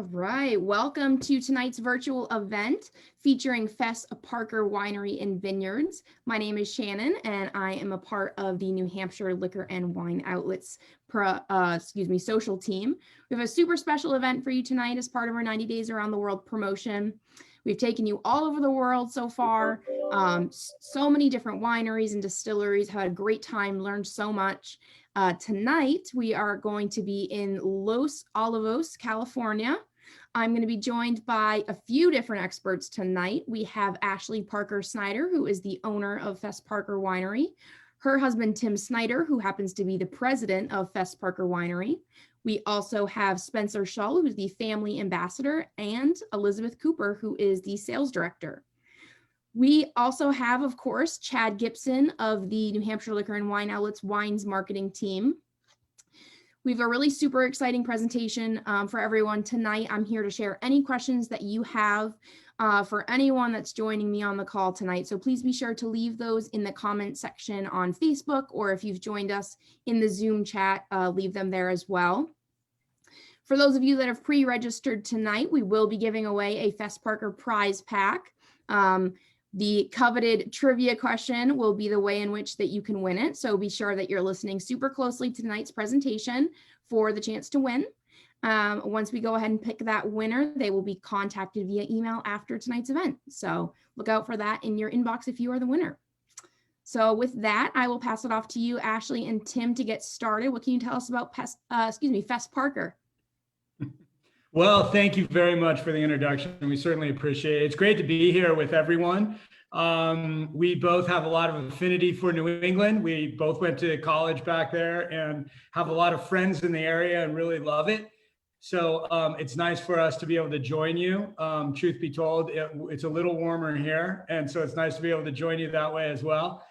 All right, welcome to tonight's virtual event featuring Fess, Parker Winery and Vineyards. My name is Shannon and I am a part of the New Hampshire Liquor and Wine Outlets social team. We have a super special event for you tonight as part of our 90 Days Around the World promotion. We've taken you all over the world so far. So many different wineries and distilleries, had a great time, learned so much. Tonight, we are going to be in Los Olivos, California. I'm going to be joined by a few different experts tonight. We have Ashley Parker Snyder, who is the owner of Fess Parker Winery. Her husband, Tim Snyder, who happens to be the president of Fess Parker Winery. We also have Spencer Shull, who's the family ambassador, and Elizabeth Cooper, who is the sales director. We also have, of course, Chad Gibson of the New Hampshire Liquor and Wine Outlets Wines marketing team. We have a really super exciting presentation for everyone tonight. I'm here to share any questions that you have for anyone that's joining me on the call tonight. So please be sure to leave those in the comment section on Facebook, or if you've joined us in the Zoom chat, leave them there as well. For those of you that have pre-registered tonight, we will be giving away a Fess Parker prize pack. The coveted trivia question will be the way in which that you can win it. So be sure that you're listening super closely to tonight's presentation for the chance to win. Once we go ahead and pick that winner, they will be contacted via email after tonight's event. So look out for that in your inbox if you are the winner. So with that, I will pass it off to you, Ashley and Tim, to get started. What can you tell us about Fess Parker? Well, thank you very much for the introduction. We certainly appreciate it. It's great to be here with everyone. We both have a lot of affinity for New England. We both went to college back there and have a lot of friends in the area and really love it. So it's nice for us to be able to join you. Truth be told, it's a little warmer here. And so it's nice to be able to join you that way as well.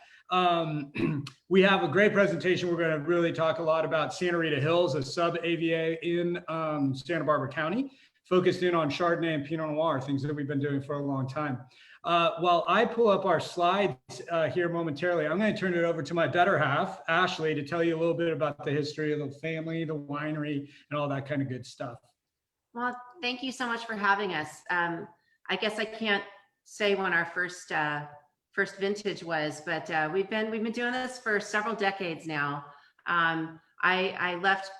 We have a great presentation. We're going to really talk a lot about Santa Rita Hills, a sub-AVA in Santa Barbara County, focused in on Chardonnay and Pinot Noir, things that we've been doing for a long time. While I pull up our slides here momentarily, I'm going to turn it over to my better half, Ashley, to tell you a little bit about the history of the family, the winery, and all that kind of good stuff. Well, thank you so much for having us. I guess I can't say when our first vintage was, but we've been doing this for several decades now. I left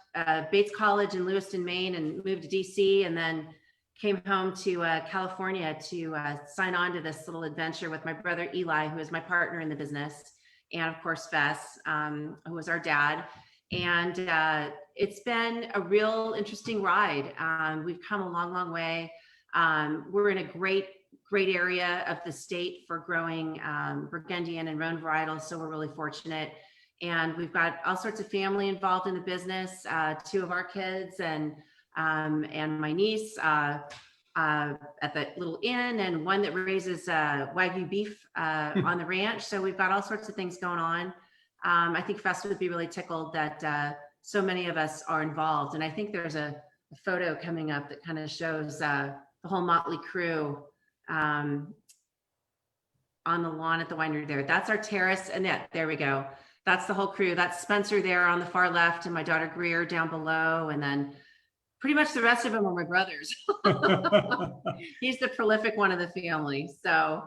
Bates College in Lewiston, Maine, and moved to DC, and then came home to California to sign on to this little adventure with my brother Eli, who is my partner in the business, and of course Fess, who was our dad. And it's been a real interesting ride. We've come a long, long way. We're in a great area of the state for growing Burgundian and Rhone varietals, so we're really fortunate. And we've got all sorts of family involved in the business. 2 of our kids and my niece at the little inn, and one that raises Wagyu beef on the ranch. So we've got all sorts of things going on. I think Fess would be really tickled that so many of us are involved. And I think there's a photo coming up that kind of shows the whole motley crew on the lawn at the winery there. That's our terrace, and there we go. That's the whole crew. That's Spencer there on the far left, and my daughter Greer down below, and then pretty much the rest of them are my brothers. He's the prolific one of the family. So,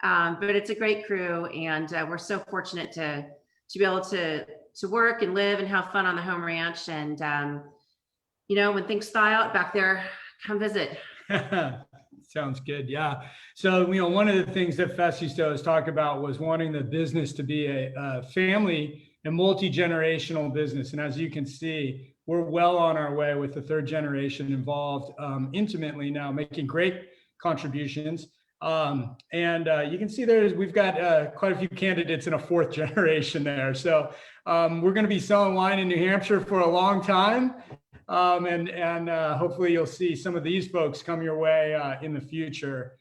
but it's a great crew, and we're so fortunate to be able to work and live and have fun on the home ranch. And you know, when things thaw out back there, come visit. Sounds good. Yeah. So, you know, one of the things that Fess used to always talk about was wanting the business to be a family and multi-generational business. And as you can see, we're well on our way with the 3rd generation involved intimately now, making great contributions. And you can see we've got quite a few candidates in a 4th generation there. So we're going to be selling wine in New Hampshire for a long time. And hopefully you'll see some of these folks come your way in the future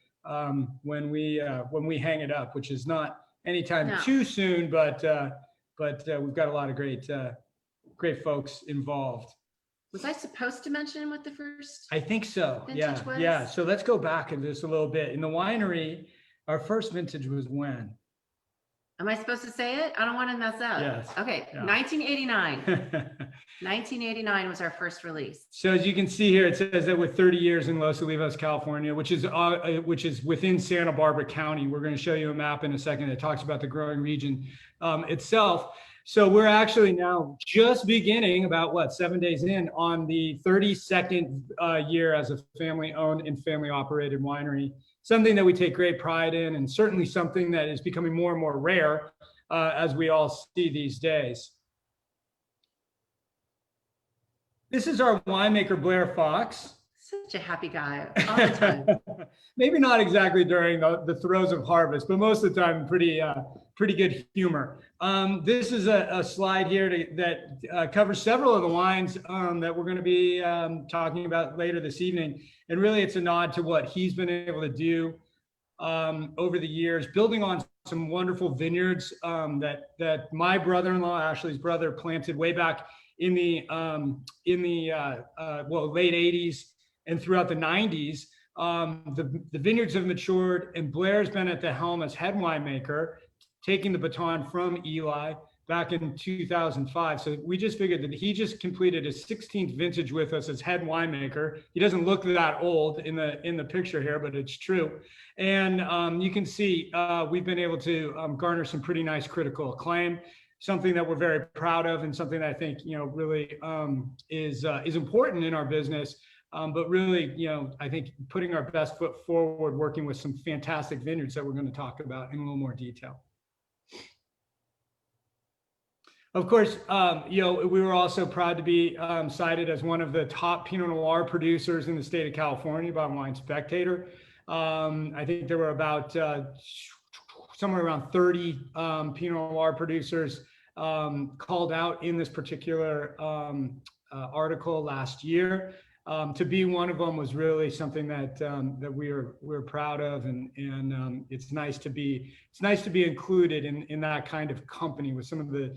when we hang it up, which is not anytime too soon, but we've got a lot of great folks involved. Was I supposed to mention what the first? I think so. Vintage was? Yeah. So let's go back in this a little bit. In the winery, our first vintage was when? Am I supposed to say it? I don't want to mess up. Yes. Okay, Yeah. 1989. 1989 was our first release. So as you can see here, it says that with 30 years in Los Olivos, California, which is within Santa Barbara County. We're going to show you a map in a second that talks about the growing region itself. So we're actually now just beginning, about 7 days in, on the 32nd year as a family-owned and family-operated winery. Something that we take great pride in, and certainly something that is becoming more and more rare as we all see these days. This is our winemaker, Blair Fox. Such a happy guy all the time. Maybe not exactly during the throes of harvest, but most of the time, pretty good humor. This is a slide here that covers several of the wines that we're going to be talking about later this evening. And really, it's a nod to what he's been able to do over the years, building on some wonderful vineyards that my brother-in-law, Ashley's brother, planted way back in the late 80s and throughout the 90s. The vineyards have matured, and Blair's been at the helm as head winemaker, taking the baton from Eli back in 2005. So we just figured that he just completed his 16th vintage with us as head winemaker. He doesn't look that old in the picture here, but it's true. And you can see we've been able to garner some pretty nice critical acclaim, something that we're very proud of, and something that I think really is important in our business. But really, I think putting our best foot forward, working with some fantastic vineyards that we're going to talk about in a little more detail. Of course, we were also proud to be cited as one of the top Pinot Noir producers in the state of California by Wine Spectator. I think there were about somewhere around 30 Pinot Noir producers called out in this particular article last year. To be one of them was really something that we're proud of, and it's nice to be included in that kind of company with some of the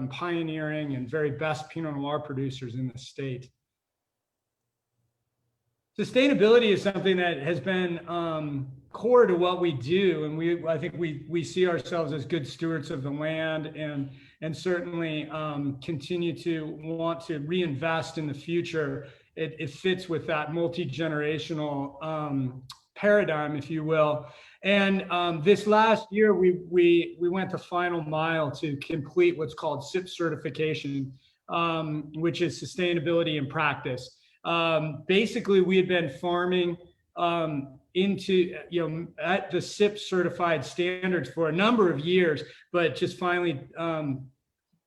pioneering and very best Pinot Noir producers in the state. Sustainability is something that has been core to what we do, and I think we see ourselves as good stewards of the land, and certainly continue to want to reinvest in the future. It fits with that multi-generational paradigm, if you will. And this last year, we went the final mile to complete what's called SIP certification, which is sustainability in practice. Basically, we had been farming into at the SIP certified standards for a number of years, but just finally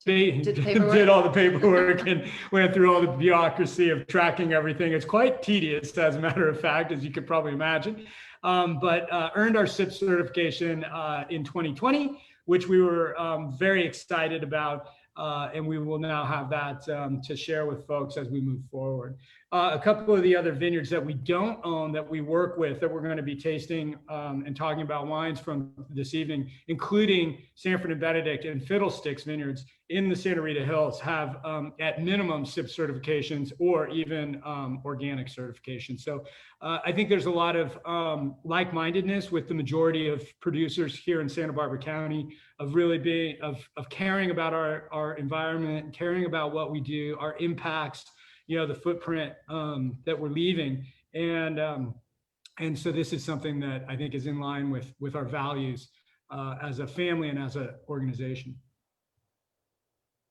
did all the paperwork and went through all the bureaucracy of tracking everything. It's quite tedious, as a matter of fact, as you could probably imagine. But earned our SIP certification in 2020, which we were very excited about. And we will now have that to share with folks as we move forward. A couple of the other vineyards that we don't own that we work with that we're going to be tasting and talking about wines from this evening, including Sanford and Benedict and Fiddlesticks vineyards in the Santa Rita Hills, have at minimum SIP certifications or even organic certification. So I think there's a lot of like-mindedness with the majority of producers here in Santa Barbara County of really being of caring about our environment, caring about what we do, our impacts, the footprint that we're leaving, and so this is something that I think is in line with our values as a family and as an organization.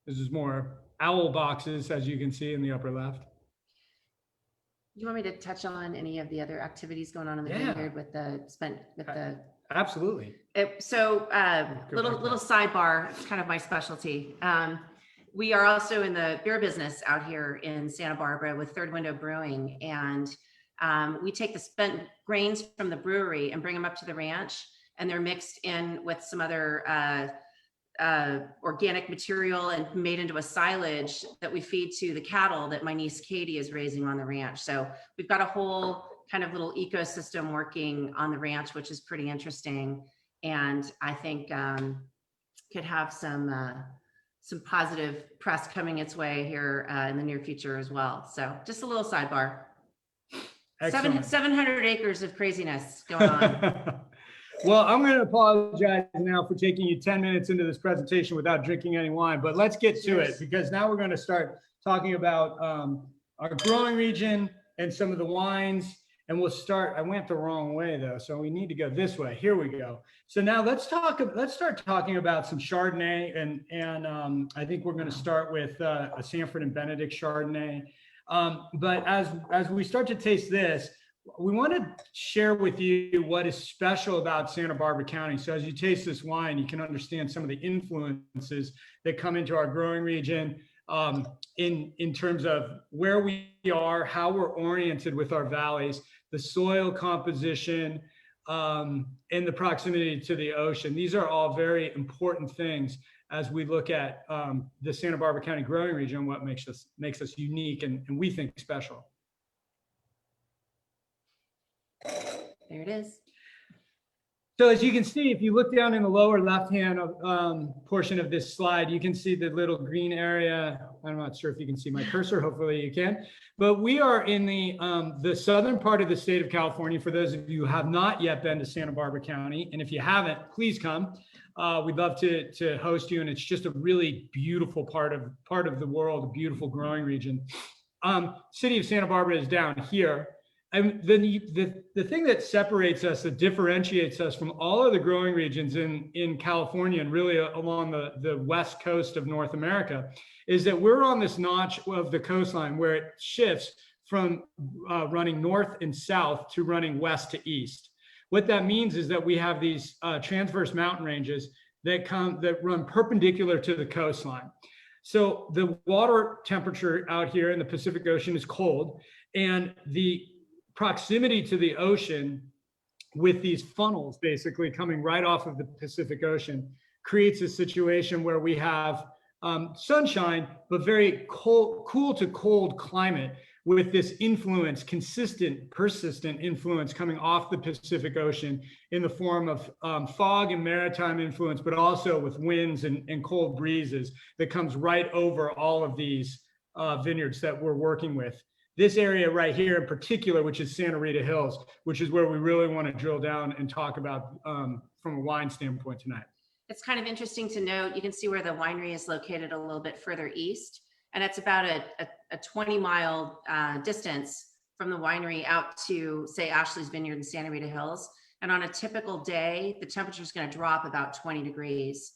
This is more owl boxes, as you can see in the upper left. You want me to touch on any of the other activities going on in the vineyard with the Absolutely. Little sidebar, it's kind of my specialty. We are also in the beer business out here in Santa Barbara with Third Window Brewing, and we take the spent grains from the brewery and bring them up to the ranch, and they're mixed in with some other organic material and made into a silage that we feed to the cattle that my niece Katie is raising on the ranch. So we've got a whole kind of little ecosystem working on the ranch, which is pretty interesting, and I think could have some positive press coming its way here in the near future as well. So just a little sidebar. 700 acres of craziness going on. Well, I'm going to apologize now for taking you 10 minutes into this presentation without drinking any wine, but let's get to it, because now we're going to start talking about our growing region and some of the wines. And we'll start, I went the wrong way though, so we need to go this way. Here we go. So now let's start talking about some Chardonnay, and I think we're going to start with a Sanford and Benedict Chardonnay. But as we start to taste this, we want to share with you what is special about Santa Barbara County. So as you taste this wine, you can understand some of the influences that come into our growing region, in terms of where we are, how we're oriented with our valleys, the soil composition, and the proximity to the ocean. These are all very important things as we look at the Santa Barbara County growing region, what makes us unique and we think special. There it is. So as you can see, if you look down in the lower left-hand portion of this slide, you can see the little green area. I'm not sure if you can see my cursor. Hopefully you can. But we are in the southern part of the state of California. For those of you who have not yet been to Santa Barbara County, and if you haven't, please come. We'd love to host you, and it's just a really beautiful part of the world, a beautiful growing region. City of Santa Barbara is down here. And then the thing that separates us, that differentiates us from all of the growing regions in California and really along the west coast of North America, is that we're on this notch of the coastline where it shifts from running north and south to running west to east. What that means is that we have these transverse mountain ranges that run perpendicular to the coastline. So the water temperature out here in the Pacific Ocean is cold, and the proximity to the ocean with these funnels basically coming right off of the Pacific Ocean creates a situation where we have sunshine, but very cool to cold climate with this influence, consistent, persistent influence coming off the Pacific Ocean in the form of fog and maritime influence, but also with winds and cold breezes that comes right over all of these vineyards that we're working with. This area right here in particular, which is Santa Rita Hills, which is where we really want to drill down and talk about from a wine standpoint tonight. It's kind of interesting to note, you can see where the winery is located a little bit further east, and it's about a 20-mile distance from the winery out to, say, Ashley's Vineyard in Santa Rita Hills. And on a typical day, the temperature is going to drop about 20 degrees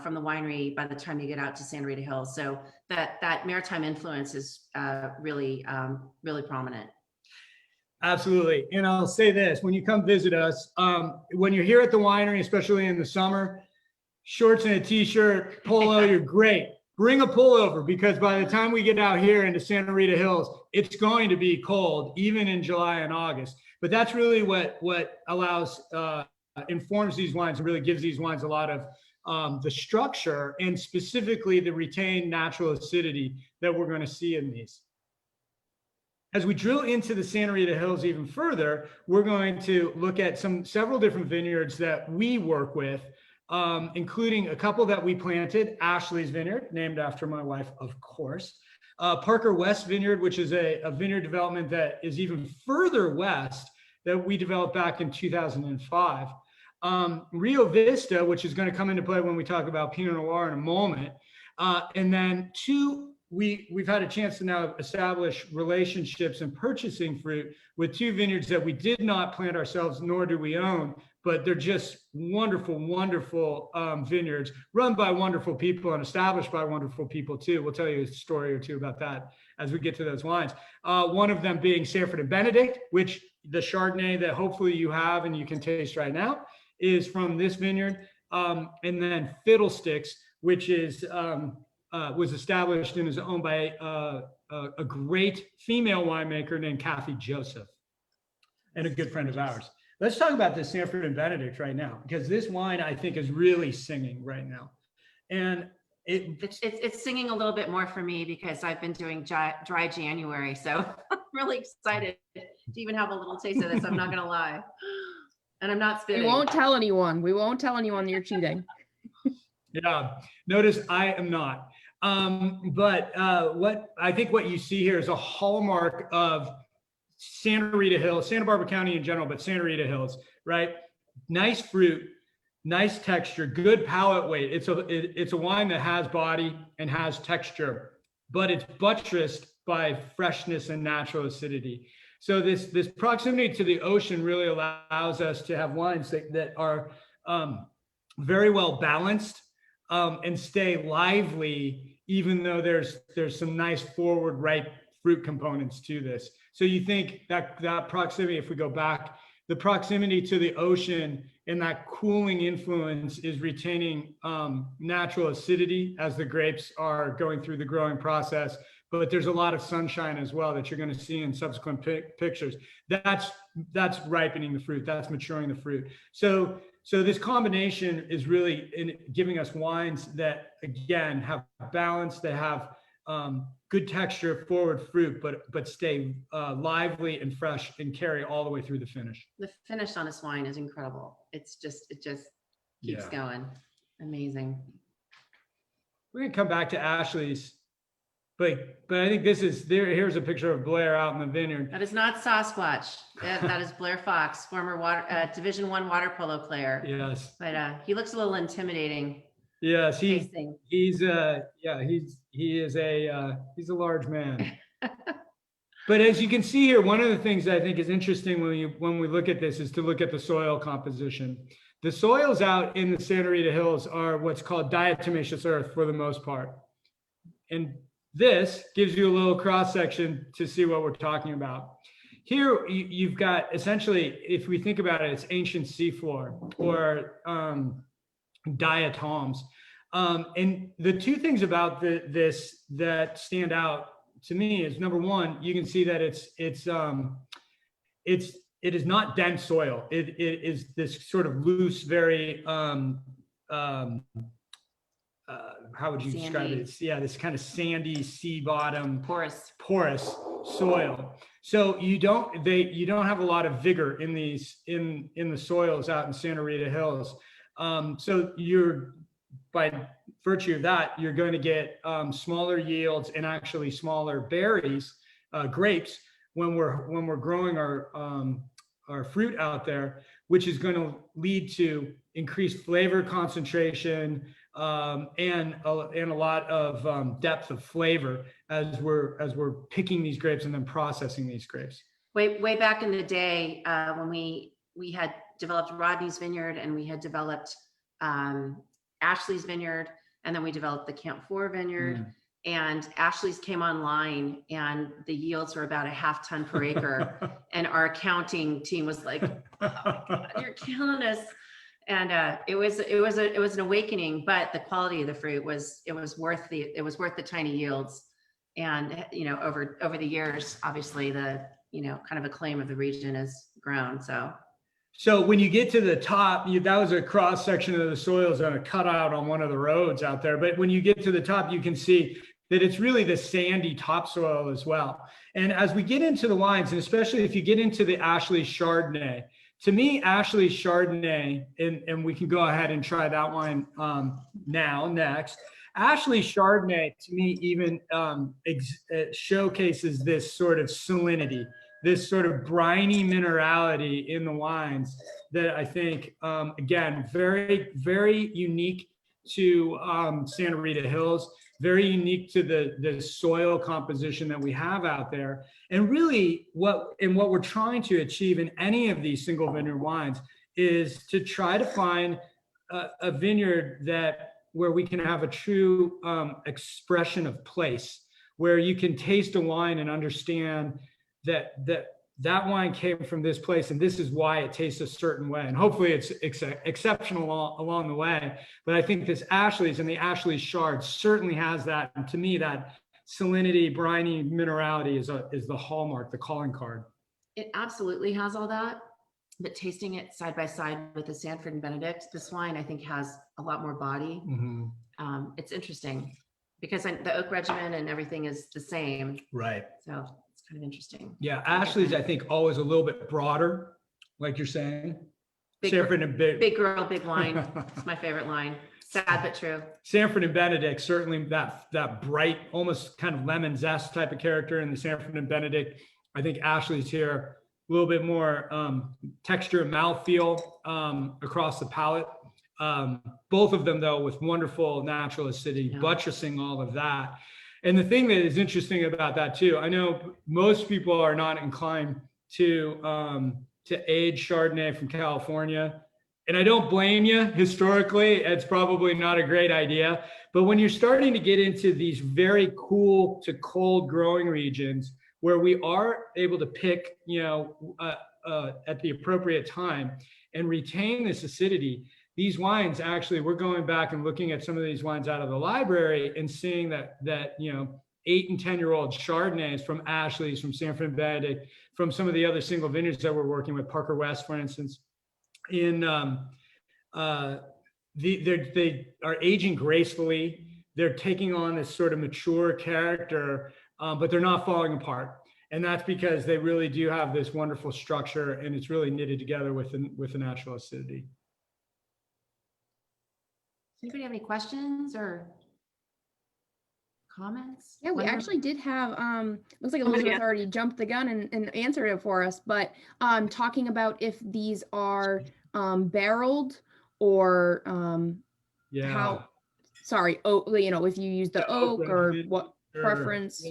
from the winery by the time you get out to Santa Rita Hills. So that maritime influence is really prominent. Absolutely. And I'll say this, when you come visit us, when you're here at the winery, especially in the summer, shorts and a t-shirt, polo, you're great. Bring a pullover, because by the time we get out here into Santa Rita Hills, it's going to be cold, even in July and August. But that's really what allows, informs these wines and really gives these wines a lot of the structure, and specifically the retained natural acidity that we're going to see in these. As we drill into the Santa Rita Hills even further, we're going to look at several different vineyards that we work with, including a couple that we planted, Ashley's Vineyard, named after my wife, of course. Parker West Vineyard, which is a vineyard development that is even further west, that we developed back in 2005. Rio Vista, which is going to come into play when we talk about Pinot Noir in a moment. And then we've had a chance to now establish relationships and purchasing fruit with two vineyards that we did not plant ourselves, nor do we own, but they're just wonderful, wonderful vineyards run by wonderful people and established by wonderful people too. We'll tell you a story or two about that as we get to those wines. One of them being Sanford and Benedict, which the Chardonnay that hopefully you have and you can taste right now is from this vineyard. And then Fiddlesticks, which is was established and is owned by a great female winemaker named Kathy Joseph, and a good friend of ours. Let's talk about this Sanford and Benedict right now, because this wine I think is really singing right now. And it's singing a little bit more for me because I've been doing dry January. So I'm really excited to even have a little taste of this. I'm not going to lie. And I'm not spitting. We won't tell anyone. We won't tell anyone you're cheating. Yeah, notice I am not. But what you see here is a hallmark of Santa Rita Hills, Santa Barbara County in general, but Santa Rita Hills, right? nice fruit, nice texture, good palate weight. It's a wine that has body and has texture, but it's buttressed by freshness and natural acidity. So this proximity to the ocean really allows us to have wines that are very well balanced and stay lively, even though there's some nice forward ripe fruit components to this. So you think that proximity, if we go back, the proximity to the ocean and that cooling influence is retaining natural acidity as the grapes are going through the growing process. But there's a lot of sunshine as well that you're going to see in subsequent pictures. That's ripening the fruit. That's maturing the fruit. So this combination is really giving us wines that, again, have balance, that have good texture, forward fruit, but stay lively and fresh and carry all the way through the finish. The finish on this wine is incredible. It just keeps going. Amazing. We're gonna come back to Ashley's, but I think this is there. Here's a picture of Blair out in the vineyard. That is not Sasquatch. That is Blair Fox, former Division I water polo player. Yes, but he looks a little intimidating. Yes, he's a large man. But as you can see here, one of the things that I think is interesting when we look at this is to look at the soil composition. The soils out in the Santa Rita Hills are what's called diatomaceous earth for the most part. And this gives you a little cross section to see what we're talking about. Here you've got essentially, if we think about it, it's ancient seafloor or diatoms. And the two things about this that stand out to me is, number one, you can see that it is not dense soil. It is this sort of loose, very how would you describe it? It's, this kind of sandy, sea bottom, porous soil. So you don't have a lot of vigor in the soils out in Santa Rita Hills. So by virtue of that, you're going to get smaller yields and actually smaller berries, grapes, when we're growing our fruit out there, which is going to lead to increased flavor concentration and a lot of depth of flavor as we're picking these grapes and then processing these grapes. Way back in the day, when we had developed Rodney's Vineyard and we had developed Ashley's Vineyard, and then we developed the Camp 4 Vineyard, and Ashley's came online and the yields were about a half ton per acre. And our accounting team was like, oh my God, you're killing us. And it was an awakening, but the quality of the fruit was worth the tiny yields. And over the years, obviously the kind of acclaim of the region has grown. So when you get to the top, that was a cross section of the soils on a cutout on one of the roads out there. But when you get to the top, you can see that it's really the sandy topsoil as well. And as we get into the wines, and especially if you get into the Ashley Chardonnay, to me, Ashley Chardonnay, and we can go ahead and try that wine next. Ashley Chardonnay, to me, even showcases this sort of salinity, this sort of briny minerality in the wines that I think, again, very, very unique to Santa Rita Hills, very unique to the soil composition that we have out there. And really what we're trying to achieve in any of these single vineyard wines is to try to find a vineyard where we can have a true expression of place, where you can taste a wine and understand that wine came from this place and this is why it tastes a certain way. And hopefully it's exceptional along the way. But I think this Ashley's and the Ashley Chard certainly has that. And to me, that salinity, briny minerality is the hallmark, the calling card. It absolutely has all that. But tasting it side by side with the Sanford and Benedict, this wine I think has a lot more body. Mm-hmm. It's interesting because the oak regimen and everything is the same. Right. So it's kind of interesting. Yeah, Ashley's I think always a little bit broader, like you're saying. Big girl, big wine. It's my favorite line. Sad but true. Sanford and Benedict, certainly that bright, almost kind of lemon zest type of character in the Sanford and Benedict. I think Ashley's here little bit more texture and mouthfeel across the palate. Both of them, though, with wonderful natural acidity, buttressing all of that. And the thing that is interesting about that too, I know most people are not inclined to age Chardonnay from California. And I don't blame you. Historically, it's probably not a great idea. But when you're starting to get into these very cool to cold growing regions where we are able to pick, at the appropriate time and retain this acidity, these wines actually, we're going back and looking at some of these wines out of the library and seeing that 8 and 10-year-old Chardonnays from Ashley's, from Sanford and Benedict, from some of the other single vineyards that we're working with, Parker West, for instance, they are aging gracefully. They're taking on this sort of mature character, but they're not falling apart. And that's because they really do have this wonderful structure, and it's really knitted together with a natural acidity. Does anybody have any questions or comments? Yeah, we actually did have, looks like Elizabeth already jumped the gun and answered it for us, but talking about if these are barreled or how, sorry, if you use the oak or what preference.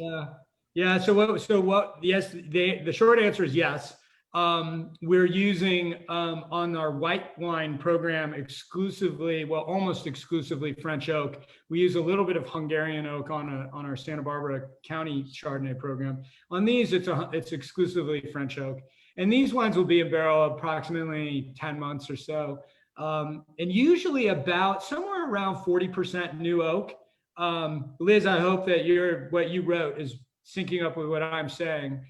Yeah. So what, yes, the short answer is yes. We're using on our white wine program exclusively, well, almost exclusively French oak. We use a little bit of Hungarian oak on our Santa Barbara County Chardonnay program. On these, it's exclusively French oak. And these wines will be in barrel approximately 10 months or so. And usually about somewhere around 40% new oak. Liz, I hope that what you wrote is syncing up with what I'm saying.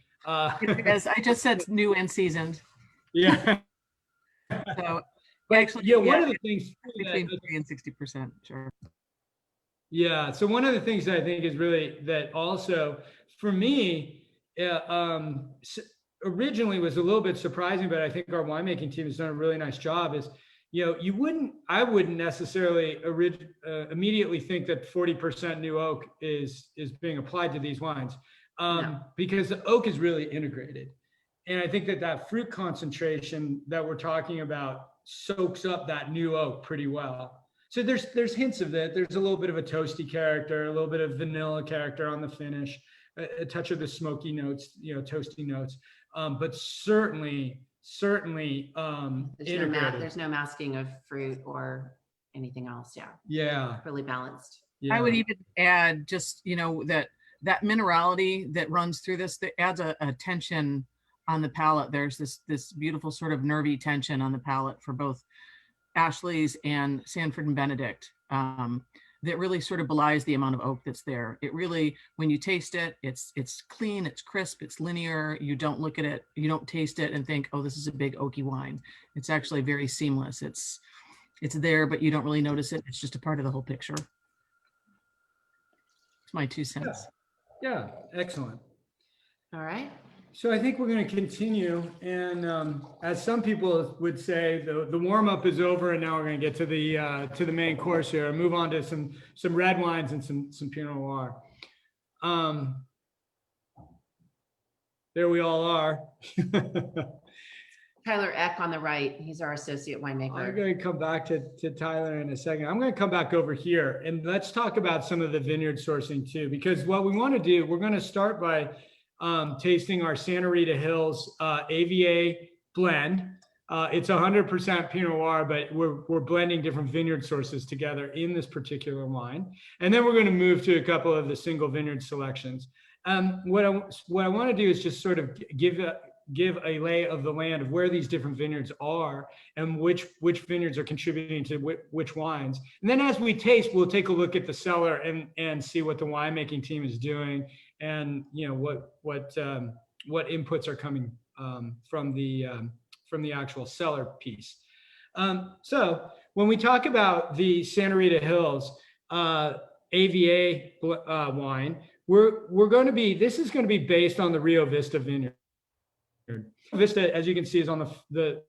Because I just said new and seasoned. Yeah. So actually, one of the things between 30 and 60%, sure. Yeah. So one of the things that I think is really that also for me, originally was a little bit surprising, but I think our winemaking team has done a really nice job. Is I wouldn't necessarily immediately think that 40% new oak is being applied to these wines. Because the oak is really integrated. And I think that fruit concentration that we're talking about soaks up that new oak pretty well. So there's hints of that. There's a little bit of a toasty character, a little bit of vanilla character on the finish, a touch of the smoky notes, toasty notes. But certainly there's no masking of fruit or anything else. Yeah. Really balanced. Yeah. I would even add just, that minerality that runs through this, that adds a tension on the palate. There's this beautiful sort of nervy tension on the palate for both Ashley's and Sanford and Benedict that really sort of belies the amount of oak that's there. It really, when you taste it, it's clean, it's crisp, it's linear. You don't look at it, you don't taste it and think, oh, this is a big oaky wine. It's actually very seamless. It's there, but you don't really notice it. It's just a part of the whole picture. It's my 2 cents. Yeah, excellent. All right. So I think we're going to continue, and as some people would say, the warm up is over, and now we're going to get to the main course here, and move on to some red wines and some Pinot Noir. There we all are. Tyler Eck on the right. He's our associate winemaker. I'm going to come back to Tyler in a second. I'm going to come back over here and let's talk about some of the vineyard sourcing too, because what we want to do, we're going to start by tasting our Santa Rita Hills AVA blend. It's 100% Pinot Noir, but we're blending different vineyard sources together in this particular wine. And then we're going to move to a couple of the single vineyard selections. What I want to do is just sort of give a lay of the land of where these different vineyards are and which vineyards are contributing to which wines. And then as we taste, we'll take a look at the cellar and see what the winemaking team is doing and what inputs are coming from the actual cellar piece. So when we talk about the Santa Rita Hills AVA wine, this is going to be based on the Rio Vista vineyard. Vista, as you can see, is on the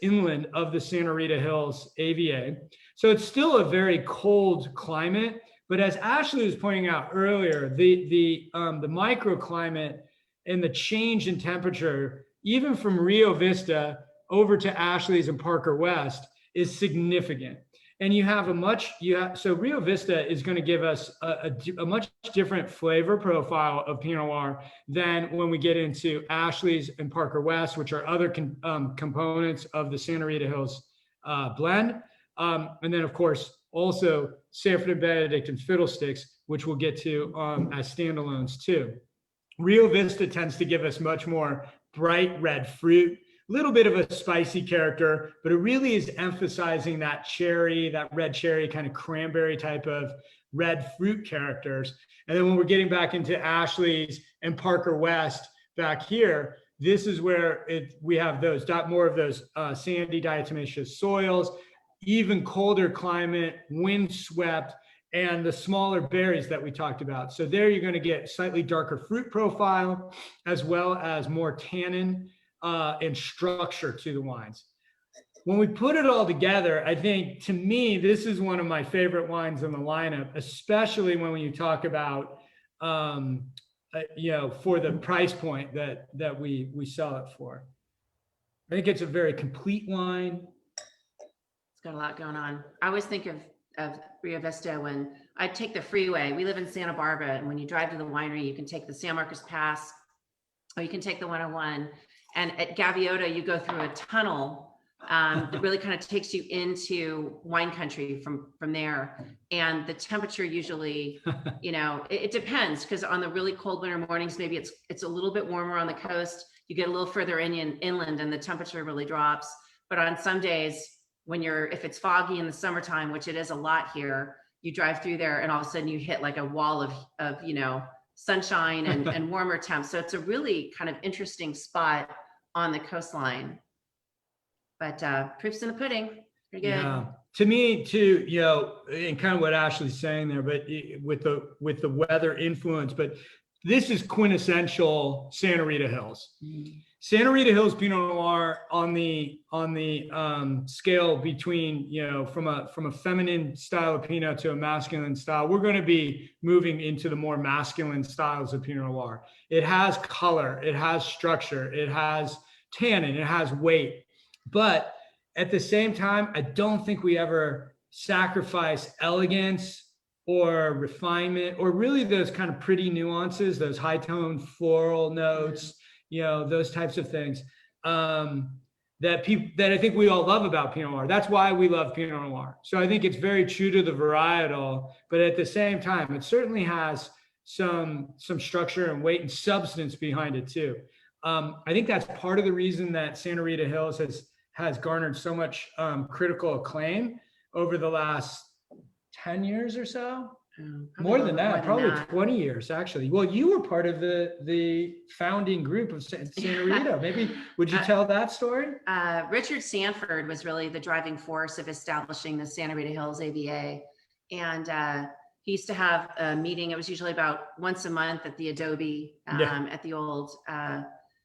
inland of the Santa Rita Hills AVA. So it's still a very cold climate, but as Ashley was pointing out earlier, the microclimate and the change in temperature, even from Rio Vista over to Ashley's and Parker West is significant. And you have so Rio Vista is going to give us a much different flavor profile of Pinot Noir than when we get into Ashley's and Parker West, which are other components of the Santa Rita Hills blend. And then, of course, also Sanford and Benedict and Fiddlesticks, which we'll get to as standalones too. Rio Vista tends to give us much more bright red fruit, a little bit of a spicy character, but it really is emphasizing that cherry, that red cherry kind of cranberry type of red fruit characters. And then when we're getting back into Ashley's and Parker West back here, this is where we have those more of those sandy diatomaceous soils, even colder climate, windswept, and the smaller berries that we talked about. So there you're going to get slightly darker fruit profile, as well as more tannin and structure to the wines. When we put it all together, I think, to me, this is one of my favorite wines in the lineup, especially when you talk about, for the price point that we sell it for. I think it's a very complete wine. It's got a lot going on. I always think of Rio Vista when I take the freeway. We live in Santa Barbara, and when you drive to the winery, you can take the San Marcos Pass, or you can take the 101. And at Gaviota, you go through a tunnel that really kind of takes you into wine country from there. And the temperature usually, it depends, because on the really cold winter mornings, maybe it's a little bit warmer on the coast. You get a little further inland and the temperature really drops. But on some days, if it's foggy in the summertime, which it is a lot here, you drive through there and all of a sudden you hit like a wall of sunshine and warmer temps. So it's a really kind of interesting spot on the coastline. But proof's in the pudding. Pretty good. Yeah. To me too, and kind of what Ashley's saying there, but with the weather influence, but this is quintessential Santa Rita Hills. Mm-hmm. Santa Rita Hills Pinot Noir on the scale between, from a feminine style of Pinot to a masculine style, we're going to be moving into the more masculine styles of Pinot Noir. It has color, it has structure, it has tannin, it has weight. But at the same time, I don't think we ever sacrifice elegance or refinement, or really those kind of pretty nuances, those high tone floral notes, those types of things that I think we all love about Pinot Noir. That's why we love Pinot Noir. So I think it's very true to the varietal, but at the same time, it certainly has some structure and weight and substance behind it too. I think that's part of the reason that Santa Rita Hills has garnered so much critical acclaim over the last 10 years or so. More than that, probably 20 years, actually. Well, you were part of the founding group of Santa Rita. Maybe, would you tell that story? Richard Sanford was really the driving force of establishing the Santa Rita Hills AVA. And he used to have a meeting. It was usually about once a month at the Adobe, at the old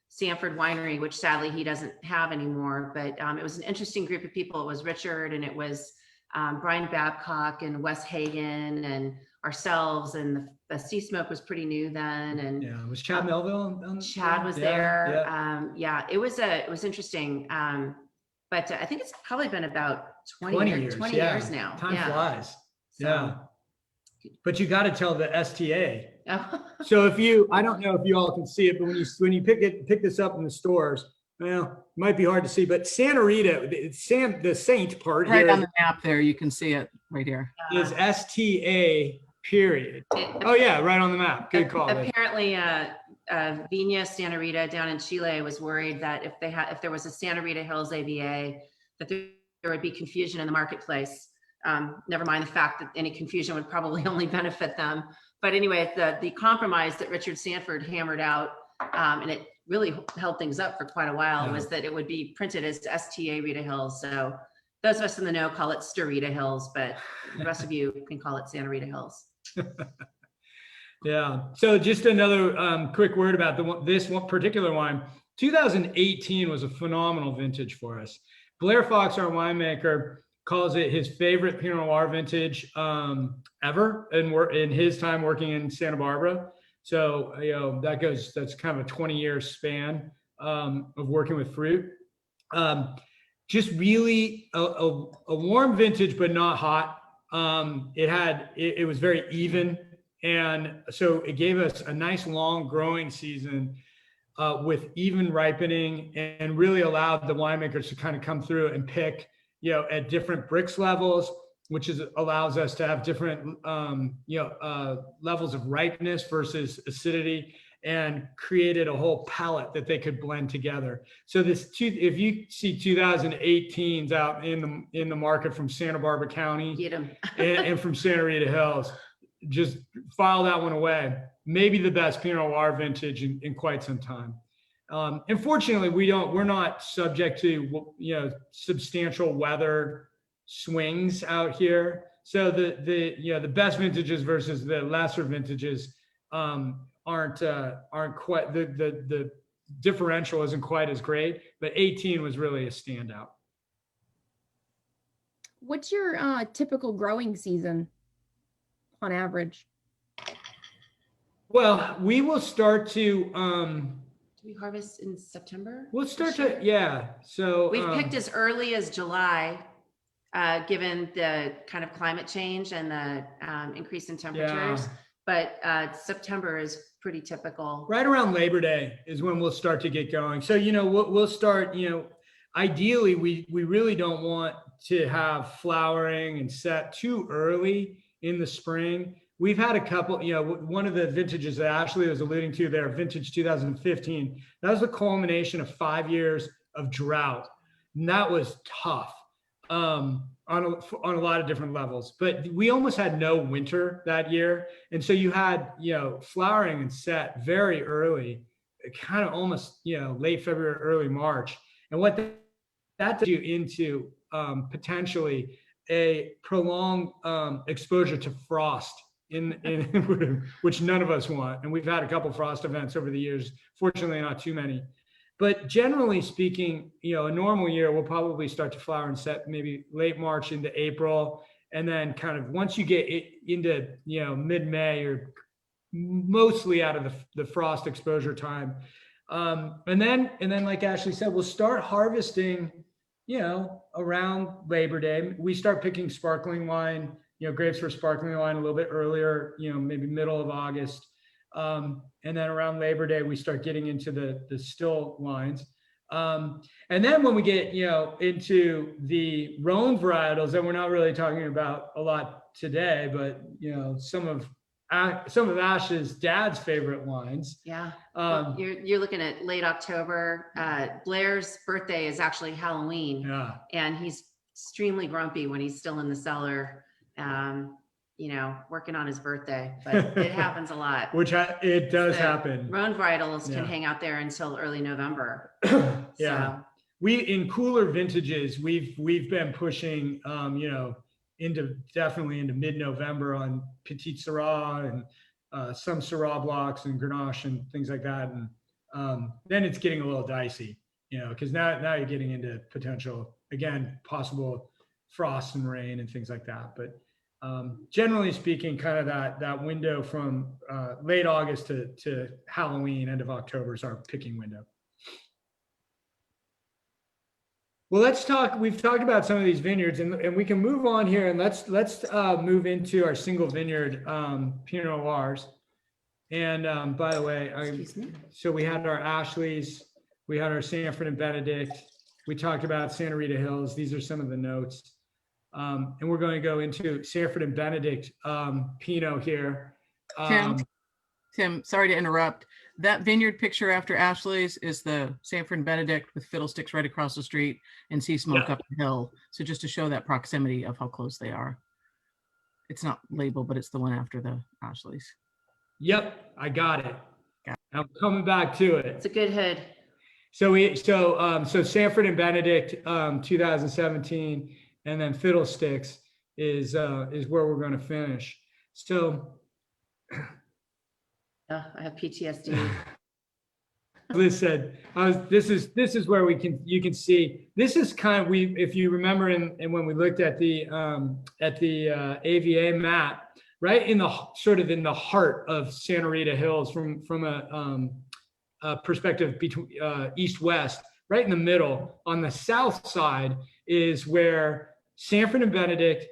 Sanford Winery, which sadly he doesn't have anymore. But it was an interesting group of people. It was Richard, and it was Brian Babcock and Wes Hagen and ourselves, and the Sea Smoke was pretty new then. And was Chad Melville? Chad was there. Yeah. It was interesting. But I think it's probably been about 20 years now. Time flies. So. But you got to tell the STA. So I don't know if you all can see it, but when you pick this up in the stores, well, it might be hard to see, but Santa Rita, the Saint part right here on the map there, you can see it right here. Is STA period. Right on the map. Good call. Apparently, Viña Santa Rita down in Chile was worried that if there was a Santa Rita Hills AVA, that there would be confusion in the marketplace. Never mind the fact that any confusion would probably only benefit them. But anyway, the compromise that Richard Sanford hammered out, and it really held things up for quite a while, was that it would be printed as STA Rita Hills. So those of us in the know call it Starita Hills, but the rest of you can call it Santa Rita Hills. Yeah. So just another quick word about this one particular wine. 2018 was a phenomenal vintage for us. Blair Fox, our winemaker, calls it his favorite Pinot Noir vintage ever in his time working in Santa Barbara. So, that's kind of a 20-year span of working with fruit. Just really a warm vintage, but not hot. It was very even. And so it gave us a nice long growing season with even ripening, and really allowed the winemakers to kind of come through and pick, at different brix levels, which allows us to have different, levels of ripeness versus acidity, and created a whole palette that they could blend together. So if you see 2018s out in the market from Santa Barbara County Get 'em. and from Santa Rita Hills, just file that one away. Maybe the best Pinot Noir vintage in quite some time. Unfortunately, we're not subject to substantial weather swings out here. So the best vintages versus the lesser vintages aren't quite, the differential isn't quite as great, but 18 was really a standout. What's your typical growing season on average? Well, we will start to Do we harvest in September? we'll start to, yeah. So We've picked as early as July, given the kind of climate change and the increase in temperatures. But September is pretty typical. right around Labor Day is when we'll start to get going. So, we'll start, ideally, we really don't want to have flowering and set too early in the spring. We've had a couple, one of the vintages that Ashley was alluding to there, vintage 2015, that was the culmination of 5 years of drought. And that was tough on a lot of different levels, but we almost had no winter that year. And so you had, flowering and set very early, kind of almost, late February, early March. And what that did you into potentially a prolonged exposure to frost in which none of us want. And we've had a couple frost events over the years, fortunately not too many. But generally speaking, a normal year will probably start to flower and set maybe late March into April. And then kind of once you get into, mid-May, you're mostly out of the frost exposure time. And then like Ashley said, we'll start harvesting, around Labor Day. We start picking sparkling wine, grapes for sparkling wine a little bit earlier, maybe middle of August. And then around Labor Day, we start getting into the still wines. And then when we get, into the Rhone varietals that we're not really talking about a lot today, but, some of Ash's dad's favorite wines. Yeah. You're looking at late October. Blair's birthday is actually Halloween. Yeah. And he's extremely grumpy when he's still in the cellar, working on his birthday, but it happens a lot. Which it does happen. Rhone varietals can hang out there until early November. Yeah. So. We, in cooler vintages, we've been pushing, definitely into mid-November on Petit Syrah and some Syrah blocks and Grenache and things like that. And then it's getting a little dicey, because now you're getting into potential, again, possible frost and rain and things like that. But generally speaking, kind of that window from late August to Halloween, end of October is our picking window. Well, we've talked about some of these vineyards, and we can move on here, and let's move into our single vineyard Pinot Noirs. And by the way, so we had our Ashleys, we had our Sanford and Benedict, we talked about Santa Rita Hills. These are some of the notes. And we're going to go into Sanford and Benedict Pinot here. Tim, sorry to interrupt. That vineyard picture after Ashley's is the Sanford and Benedict with Fiddlesticks right across the street and sea smoke up the hill. So just to show that proximity of how close they are. It's not labeled, but it's the one after the Ashley's. Yep, I got it. I'm coming back to it. It's a good hood. So Sanford and Benedict 2017, and then Fiddlesticks is where we're going to finish. So I have PTSD. Liz said, this is where you can see, this is kind of, if you remember and when we looked at the AVA map, right in the sort of in the heart of Santa Rita Hills from a perspective between east-west, right in the middle, on the south side is where Sanford and Benedict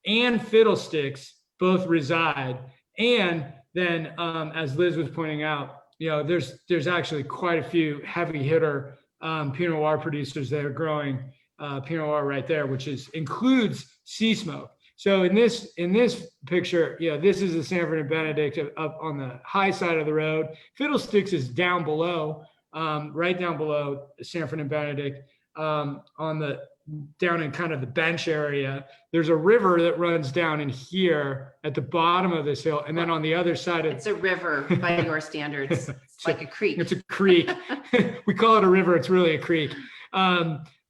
and Fiddlesticks both reside. And then, as Liz was pointing out, there's actually quite a few heavy hitter Pinot Noir producers that are growing Pinot Noir right there, which includes sea smoke. So in this picture, this is the Sanford and Benedict up on the high side of the road. Fiddlesticks is down below, right down below Sanford and Benedict, down in kind of the bench area. There's a river that runs down in here at the bottom of this hill, and then on the other side it's a river by your standards. It's like a creek. It's a creek. We call it a river. It's really a creek.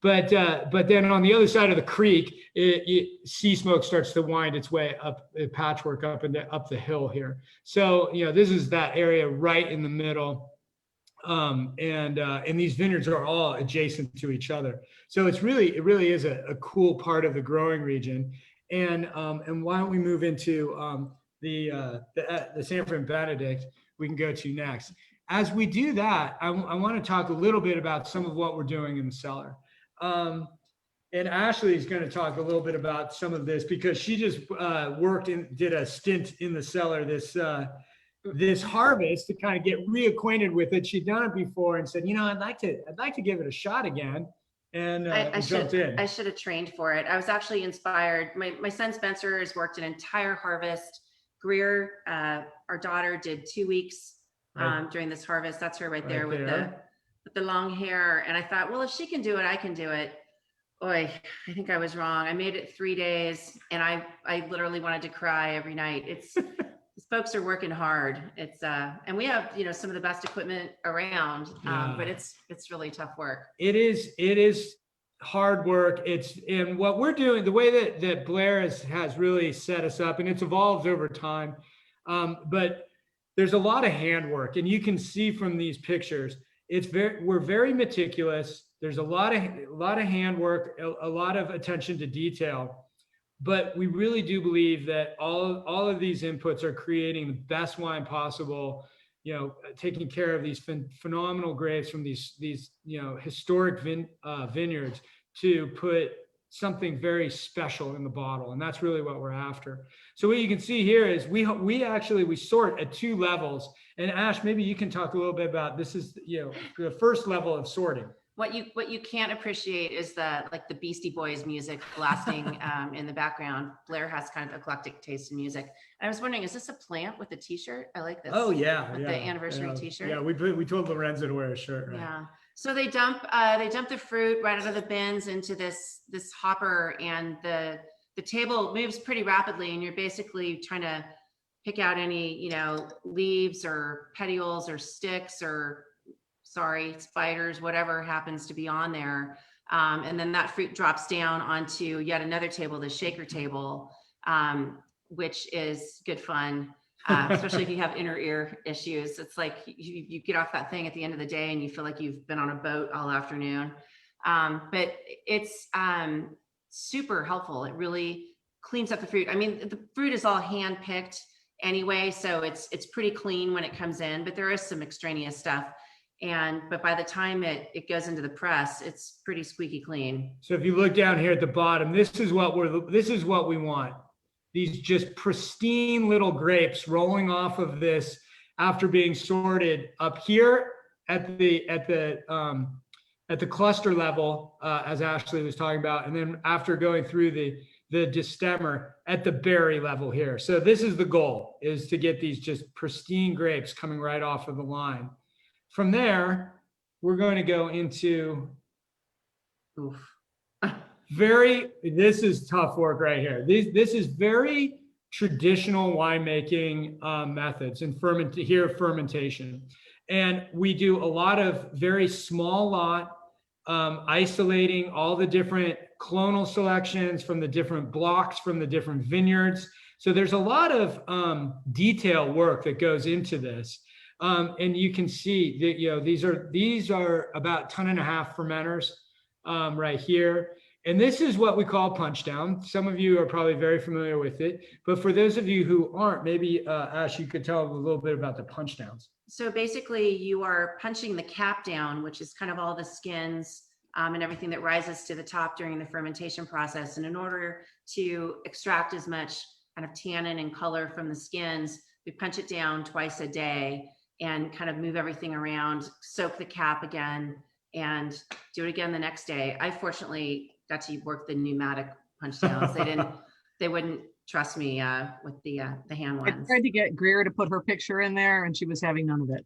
But then on the other side of the creek, sea smoke starts to wind its way up, patchwork up the hill here. So this is that area right in the middle, and these vineyards are all adjacent to each other. So it really is a cool part of the growing region. And why don't we move into the Sanford and Benedict? We can go to next. As we do that, I want to talk a little bit about some of what we're doing in the cellar. And Ashley is going to talk a little bit about some of this because she just did a stint in the cellar this harvest to kind of get reacquainted with it. She'd done it before and said, I'd like to give it a shot again. And I jumped in. I should have trained for it. I was actually inspired. My son Spencer has worked an entire harvest. Greer, our daughter, did 2 weeks during this harvest. That's her right there with the long hair. And I thought, well, if she can do it, I can do it. Boy, I think I was wrong. I made it 3 days and I literally wanted to cry every night. These folks are working hard. And we have, some of the best equipment around, but it's really tough work. It is hard work. And what we're doing, the way that Blair has really set us up, and it's evolved over time. But there's a lot of handwork, and you can see from these pictures, we're very meticulous. There's a lot of handwork, a lot of attention to detail, but we really do believe that all of these inputs are creating the best wine possible. Taking care of these phenomenal grapes from these historic vineyards to put something very special in the bottle, and that's really what we're after. So what you can see here is we sort at 2 levels. And Ash, maybe you can talk a little bit about this. Is the first level of sorting. What you can't appreciate is the Beastie Boys music blasting in the background. Blair has kind of eclectic taste in music. And I was wondering, is this a plant with a T-shirt? I like this. Oh yeah, with the anniversary T-shirt. Yeah, we told Lorenzo to wear a shirt. Right? Yeah. So they dump the fruit right out of the bins into this hopper, and the table moves pretty rapidly, and you're basically trying to pick out any leaves or petioles or sticks or spiders, whatever happens to be on there. And then that fruit drops down onto yet another table, the shaker table, which is good fun, especially if you have inner ear issues. It's like you get off that thing at the end of the day and you feel like you've been on a boat all afternoon. But it's super helpful. It really cleans up the fruit. I mean, the fruit is all hand-picked anyway, so it's pretty clean when it comes in, but there is some extraneous stuff. But by the time it goes into the press, it's pretty squeaky clean. So if you look down here at the bottom, this is what we want. These just pristine little grapes rolling off of this after being sorted up here at the cluster level, as Ashley was talking about, and then after going through the destemmer at the berry level here. So this is the goal, is to get these just pristine grapes coming right off of the line. From there, we're going to go into this is tough work right here. This is very traditional winemaking methods and fermentation. And we do a lot of very small lot, isolating all the different clonal selections from the different blocks, from the different vineyards. So there's a lot of detail work that goes into this. And you can see that, these are about 1.5 tons fermenters right here. And this is what we call punch down. Some of you are probably very familiar with it, but for those of you who aren't, maybe Ash, you could tell a little bit about the punch downs. So basically you are punching the cap down, which is kind of all the skins and everything that rises to the top during the fermentation process. And in order to extract as much kind of tannin and color from the skins, we punch it down twice a day and kind of move everything around, soak the cap again, and do it again the next day. I fortunately got to work the pneumatic punch downs. They wouldn't trust me with the hand I ones. tried to get Greer to put her picture in there and she was having none of it.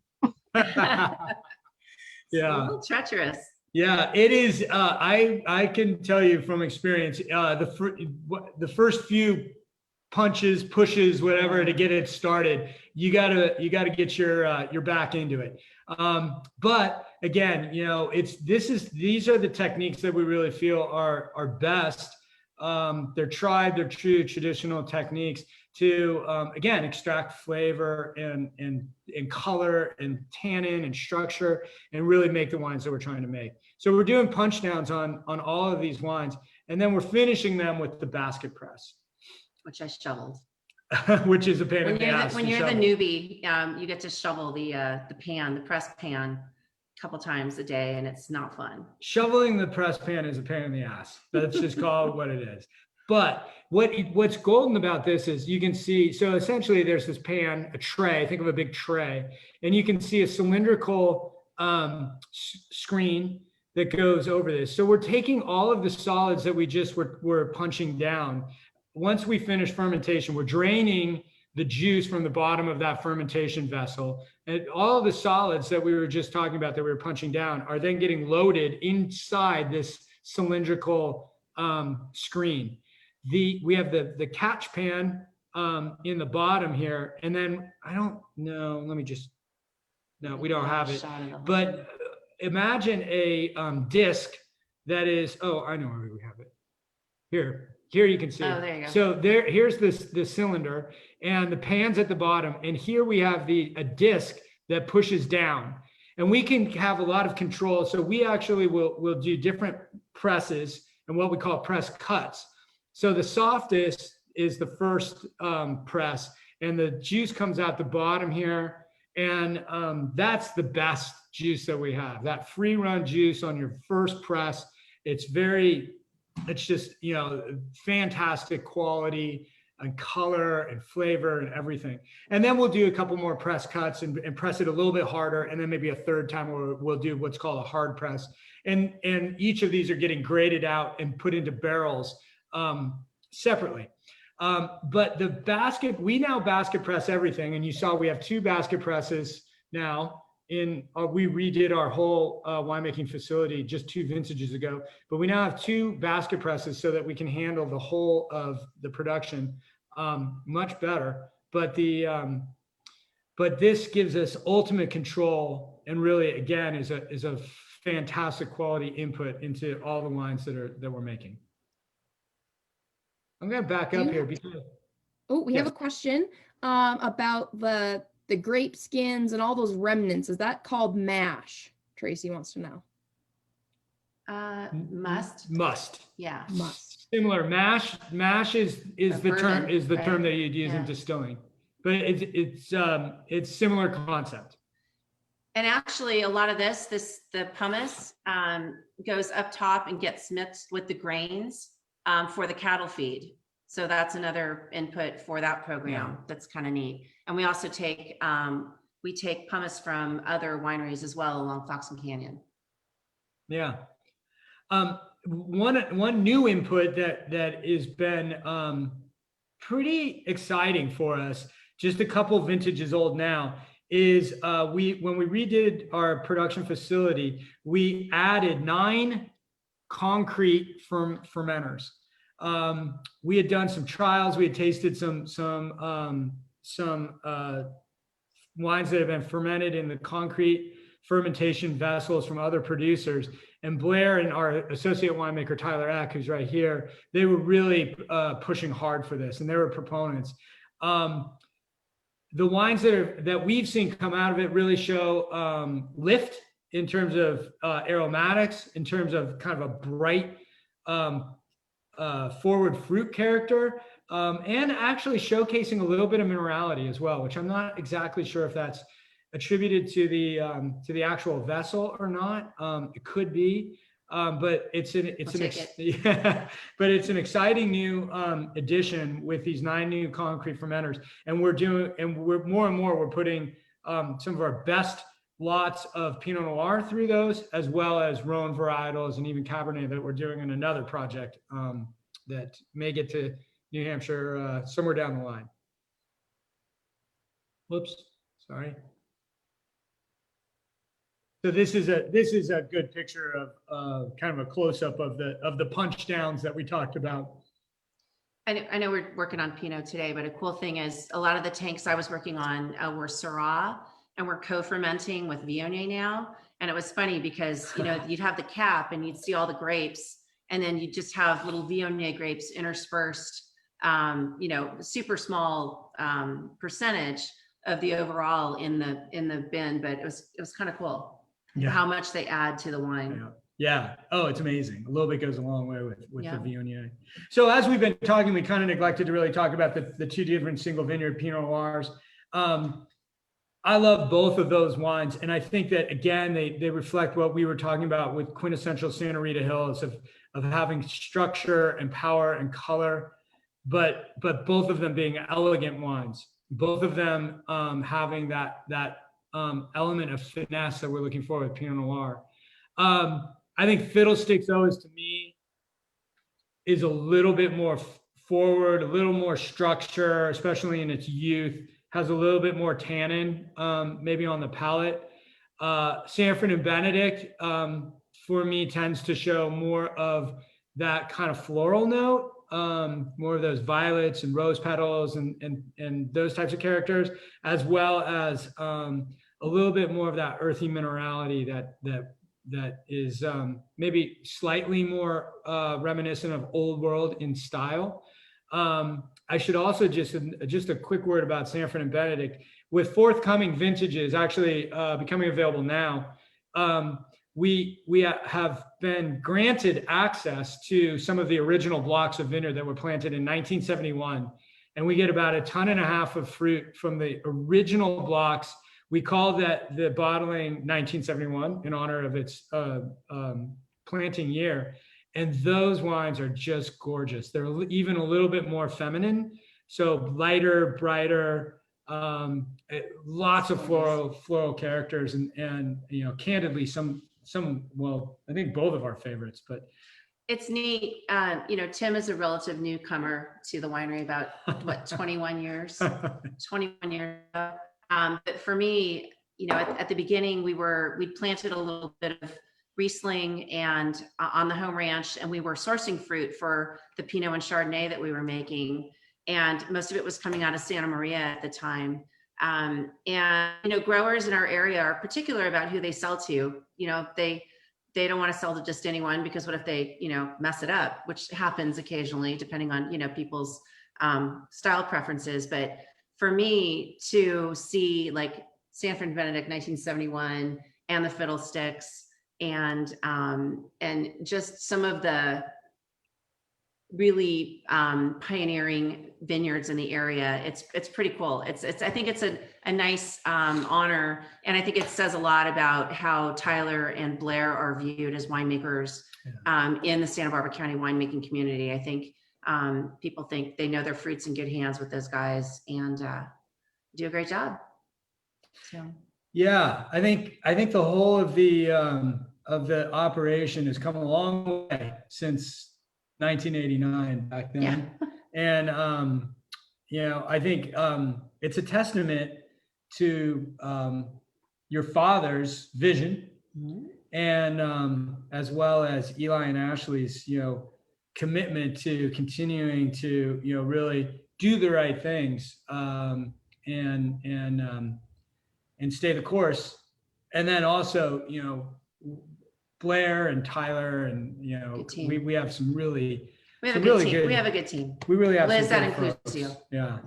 Yeah, a little treacherous. Yeah, it is. I can tell you from experience, the first few punches, pushes, whatever, to get it started, you gotta get your back into it. But again, you know, these are the techniques that we really feel are best. They're tried, they're true traditional techniques to again extract flavor and color and tannin and structure and really make the wines that we're trying to make. So we're doing punch downs on all of these wines, and then we're finishing them with the basket press, Which I shoveled. which is a pain in the ass. When you're the newbie, you get to shovel the press pan a couple times a day, and it's not fun. Shoveling the press pan is a pain in the ass. Let's just call it what it is. But what's golden about this is you can see, so essentially there's this pan, a tray, think of a big tray, and you can see a cylindrical screen that goes over this. So we're taking all of the solids that we just were punching down. Once we finish fermentation, we're draining the juice from the bottom of that fermentation vessel. And all of the solids that we were just talking about that we were punching down are then getting loaded inside this cylindrical screen. We have the catch pan in the bottom here. And then I don't know, no, we don't have it. But imagine a disc that is, oh, I know where we have it. Here you can see. Oh, there you go. So here's the cylinder and the pan's at the bottom. And here we have a disc that pushes down. And we can have a lot of control. So we actually will do different presses and what we call press cuts. So the softest is the first press, and the juice comes out the bottom here. And that's the best juice that we have. That free run juice on your first press. It's just, you know, fantastic quality and color and flavor and everything. And then we'll do a couple more press cuts and press it a little bit harder. And then maybe a third time we'll do what's called a hard press. And each of these are getting graded out and put into barrels separately. But the basket, we now basket press everything. And you saw we have 2 basket presses now. We redid our whole winemaking facility just 2 vintages ago, but we now have 2 basket presses so that we can handle the whole of the production much better. But this gives us ultimate control, and really, again, is a fantastic quality input into all the wines that we're making. I'm going to back up here because we have a question about the grape skins and all those remnants. Is that called mash? Tracy wants to know. Must. Yeah. Must. Similar. Mash is the term that you'd use in distilling, but it's similar concept. And actually, a lot of the pumice goes up top and gets mixed with the grains for the cattle feed. So that's another input for that program. That's kind of neat. And we also take pumice from other wineries as well along Foxen Canyon. Yeah. One new input that has been pretty exciting for us, just a couple vintages old now, is when we redid our production facility, we added 9 concrete fermenters. We had done some trials. We had tasted some wines that have been fermented in the concrete fermentation vessels from other producers. And Blair and our associate winemaker, Tyler Eck, who's right here, they were really pushing hard for this, and they were proponents. The wines that we've seen come out of it really show lift in terms of aromatics, in terms of kind of a bright forward fruit character, and actually showcasing a little bit of minerality as well, which I'm not exactly sure if that's attributed to the actual vessel or not. It could be, but it's an yeah, but it's an exciting new addition with these 9 new concrete fermenters, and we're more and more we're putting some of our best lots of Pinot Noir through those, as well as Rhone varietals and even Cabernet that we're doing in another project that may get to New Hampshire somewhere down the line. Whoops, sorry. So this is a good picture of kind of a close-up of the punch downs that we talked about. I know we're working on Pinot today, but a cool thing is a lot of the tanks I was working on were Syrah, and we're co-fermenting with Viognier now. And it was funny because, you know, you'd have the cap and you'd see all the grapes, and then you just have little Viognier grapes interspersed, you know, super small percentage of the overall in the bin, but it was kind of cool. Yeah. How much they add to the wine. Yeah. Oh, it's amazing. A little bit goes a long way with the Viognier. So as we've been talking, we kind of neglected to really talk about the 2 different single vineyard Pinot Noirs. I love both of those wines. And I think that, again, they reflect what we were talking about with quintessential Santa Rita Hills of having structure and power and color, but both of them being elegant wines, both of them having that element of finesse that we're looking for with Pinot Noir. I think Fiddlesticks always, to me, is a little bit more forward, a little more structure, especially in its youth, has a little bit more tannin, maybe on the palate. Sanford and Benedict, for me, tends to show more of that kind of floral note, more of those violets and rose petals and those types of characters, as well as a little bit more of that earthy minerality that is maybe slightly more reminiscent of Old World in style. I should also just a quick word about Sanford and Benedict. With forthcoming vintages actually becoming available now, we have been granted access to some of the original blocks of vineyard that were planted in 1971, and we get about 1.5 tons of fruit from the original blocks. We call that the bottling 1971 in honor of its planting year. And those wines are just gorgeous. They're even a little bit more feminine. So lighter, brighter, lots of floral characters and you know, candidly, some, well, I think both of our favorites, but. It's neat. You know, Tim is a relative newcomer to the winery, about what, 21 years, 21 years ago. But for me, you know, at the beginning, we planted a little bit of Riesling and on the home ranch, and we were sourcing fruit for the Pinot and Chardonnay that we were making. And most of it was coming out of Santa Maria at the time. And, you know, growers in our area are particular about who they sell to. You know, they don't want to sell to just anyone, because what if they, you know, mess it up, which happens occasionally depending on, you know, people's style preferences. But for me to see like Sanford and Benedict 1971 and the Fiddlesticks and just some of the really pioneering vineyards in the area, it's pretty cool. It's I think it's a nice honor, and I think it says a lot about how Tyler and Blair are viewed as winemakers in the Santa Barbara County winemaking community. I think people think they know their fruits in good hands with those guys, and do a great job. So yeah, I think the whole of the operation has come a long way since 1989 back then. Yeah. And you know, I think it's a testament to your father's vision, and as well as Eli and Ashley's, you know, commitment to continuing to, you know, really do the right things, and stay the course. And then also, you know, Blair and Tyler, and, you know, we have some really, we have a good team. We have a good team. We really have. Liz, that includes you. Yeah.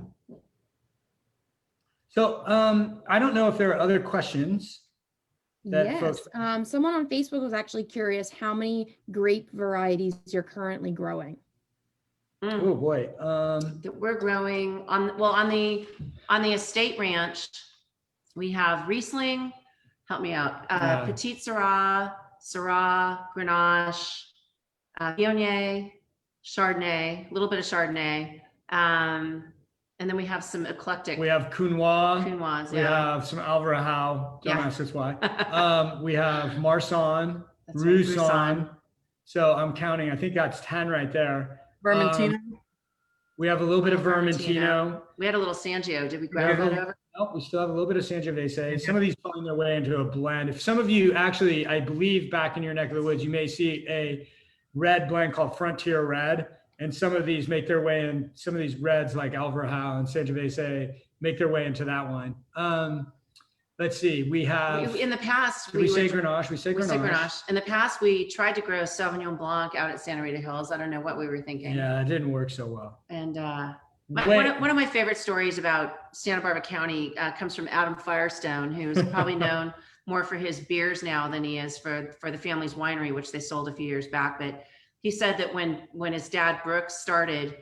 So I don't know if there are other questions. Yes. Someone on Facebook was actually curious how many grape varieties you're currently growing. Oh boy. We're growing on the estate ranch. We have Riesling, help me out, Yeah. Petit Syrah, Syrah, Grenache, Viognier, Chardonnay, a little bit of Chardonnay. And then we have some eclectic. We have Counois. Counois, We yeah. have some Alvarado. Don't Yeah. ask us why. We have Marsanne, That's right, Roussanne. Roussanne. So I'm counting. I think that's 10 right there. Vermentino. We have a little bit of Vermentino. Vermentino. We had a little Sangio. Did we grab that over? Nope, we still have a little bit of Sangiovese. Some of these find their way into a blend. If some of you actually, I believe back in your neck of the woods, you may see a red blend called Frontier Red. And some of these make their way in, some of these reds like Alvarado and Sangiovese make their way into that wine. Let's see, we have, In the past, did we say would- Grenache? We say we said Grenache. Grenache. In the past, we tried to grow Sauvignon Blanc out at Santa Rita Hills. I don't know what we were thinking. Yeah, it didn't work so well. And Wait. one of my favorite stories about Santa Barbara County comes from Adam Firestone, who's probably known more for his beers now than he is for the family's winery, which they sold a few years back. But he said that when his dad Brooks started,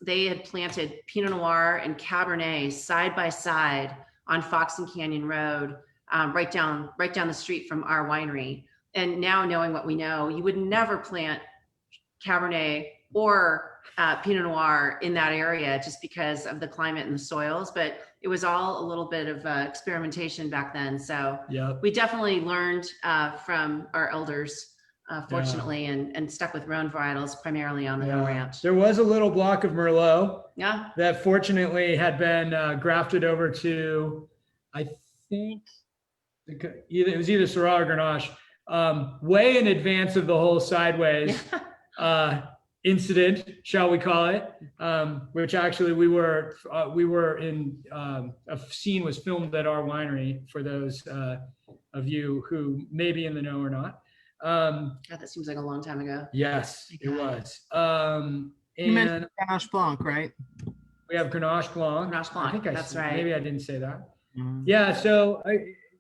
they had planted Pinot Noir and Cabernet side by side on Fox and Canyon Road, right down the street from our winery. And now knowing what we know, you would never plant Cabernet or Pinot Noir in that area just because of the climate and the soils. But it was all a little bit of experimentation back then. So Yep. we definitely learned from our elders, fortunately, and stuck with Rhone varietals primarily on the Hill Ranch. There was a little block of Merlot Yeah. that fortunately had been grafted over to, I think, it was either Syrah or Grenache, way in advance of the whole sideways incident, shall we call it, which actually we were in, a scene was filmed at our winery for those of you who may be in the know or not. God, that seems like a long time ago. Yes, it was. You And mentioned Grenache Blanc, right? we have Grenache Blanc. Grenache Blanc, I think that's said- right. Maybe I didn't say that. Mhm. Yeah, so